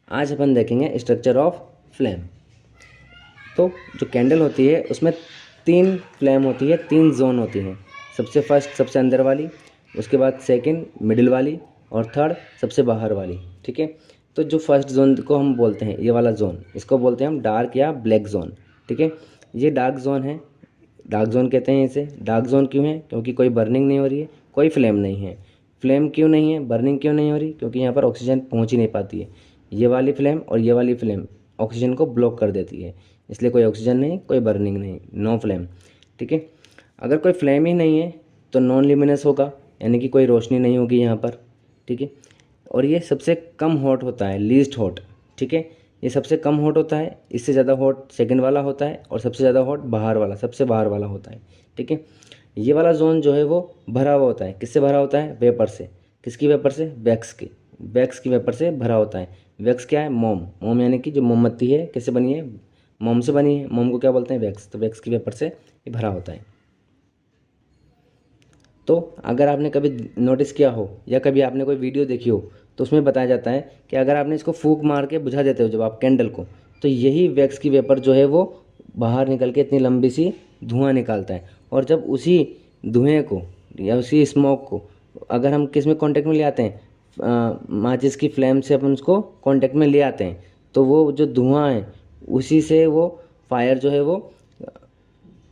आज अपन देखेंगे structure of flame. तो जो कैंडल होती है उसमें 3 फ्लेम होती है, 3 जोन होती हैं। सबसे फर्स्ट सबसे अंदर वाली, उसके बाद सेकंड मिडिल वाली और थर्ड सबसे बाहर वाली। ठीक है, तो जो फर्स्ट जोन को हम बोलते हैं, ये वाला जोन, इसको बोलते हैं हम डार्क या ब्लैक जोन। ठीक है, ये डार्क जोन है, डार्क जोन कहते हैं इसे। डार्क जोन क्यों है? क्योंकि कोई बर्निंग नहीं हो रही है, कोई फ्लेम नहीं है। फ्लेम क्यों नहीं है, बर्निंग क्यों नहीं हो रही? क्योंकि यहाँ पर ऑक्सीजन पहुँच ही नहीं पाती है। ये वाली फ्लेम और ये वाली फ्लेम ऑक्सीजन को ब्लॉक कर देती है, इसलिए कोई ऑक्सीजन नहीं, कोई बर्निंग नहीं, नो फ्लेम। ठीक है, अगर कोई फ्लेम ही नहीं है तो नॉन ल्यूमिनस होगा, यानी कि कोई रोशनी नहीं होगी यहाँ पर। ठीक है, और ये सबसे कम हॉट होता है, लीस्ट हॉट। ठीक है, ये सबसे कम हॉट होता है, इससे ज़्यादा हॉट सेकंड वाला होता है और सबसे ज़्यादा हॉट बाहर वाला, सबसे बाहर वाला होता है। ठीक है, ये वाला जोन जो है वो भरा हुआ होता है। किससे भरा होता है? वेपर से। किसकी वेपर से? वैक्स की। वैक्स की वेपर से भरा होता है। वैक्स क्या है? मोम। मोम यानी कि जो मोमबत्ती है, किससे बनी है? मोम से बनी है। मोम को क्या बोलते हैं? वैक्स। तो वैक्स की वेपर से ये भरा होता है। तो अगर आपने कभी नोटिस किया हो या कभी आपने कोई वीडियो देखी हो तो उसमें बताया जाता है कि अगर आपने इसको फूंक मार के बुझा देते हो जब आप कैंडल को, तो यही वैक्स की वेपर जो है वो बाहर निकल के इतनी लंबी सी धुआं निकालता है। और जब उसी धुएं को या उसी स्मोक को अगर हम किस में कांटेक्ट में ले आते हैं, माचिस की फ्लेम से अपन उसको कांटेक्ट में ले आते हैं, तो वो जो धुआं है उसी से वो फायर जो है वो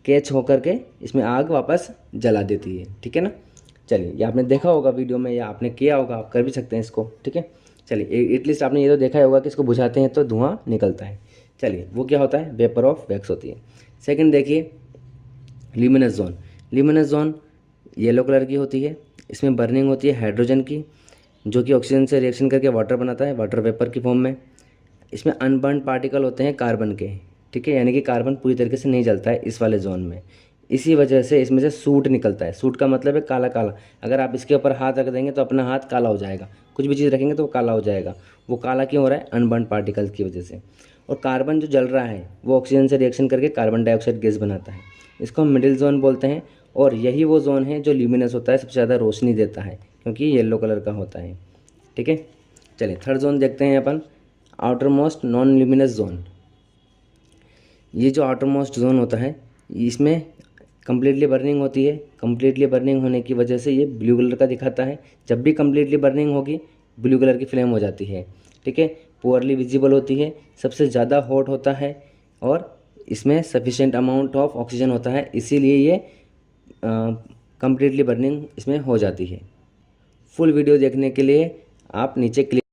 कैच होकर के इसमें आग वापस जला देती है। ठीक है ना। चलिए, ये आपने देखा होगा वीडियो में या आपने किया होगा, आप कर भी सकते हैं इसको। ठीक है, चलिए एटलीस्ट आपने ये तो देखा ही होगा कि इसको बुझाते हैं तो धुआं निकलता है। चलिए, वो क्या होता है? वेपर ऑफ वैक्स होती है। सेकंड देखिए, luminous zone. Luminous zone yellow colour की होती है, इसमें बर्निंग होती है हाइड्रोजन की, जो कि ऑक्सीजन से रिएक्शन करके वाटर बनाता है, वाटर वेपर की फॉर्म में। इसमें अनबर्न पार्टिकल होते हैं कार्बन के। ठीक है, यानी कि कार्बन पूरी तरीके से नहीं जलता है इस वाले जोन में। इसी वजह से इसमें से सूट निकलता है। सूट का मतलब है काला काला। अगर आप इसके ऊपर हाथ रख देंगे तो अपना हाथ काला हो जाएगा, कुछ भी चीज़ रखेंगे तो वो काला हो जाएगा। वो काला क्यों हो रहा है? अनबर्न पार्टिकल की वजह से। और कार्बन जो जल रहा है वो ऑक्सीजन से रिएक्शन करके कार्बन डाइऑक्साइड गैस बनाता है। इसको हम मिडिल जोन बोलते हैं। और यही वो जोन है जो ल्यूमिनस होता है, सबसे ज़्यादा रोशनी देता है, क्योंकि येलो कलर का होता है। ठीक है, चलिए थर्ड जोन देखते हैं अपन, outer most non luminous zone. ये जो आउटर मोस्ट जोन होता है इसमें कम्प्लीटली बर्निंग होती है। कम्प्लीटली बर्निंग होने की वजह से ये ब्लू कलर का दिखाता है। जब भी कम्प्लीटली बर्निंग होगी ब्लू कलर की फ्लेम हो जाती है। ठीक है, पुअरली विजिबल होती है, सबसे ज़्यादा हॉट होता है और इसमें सफिशेंट अमाउंट ऑफ ऑक्सीजन होता है, इसीलिए ये कम्प्लीटली बर्निंग इसमें हो जाती है। फुल वीडियो देखने के लिए आप नीचे क्लिक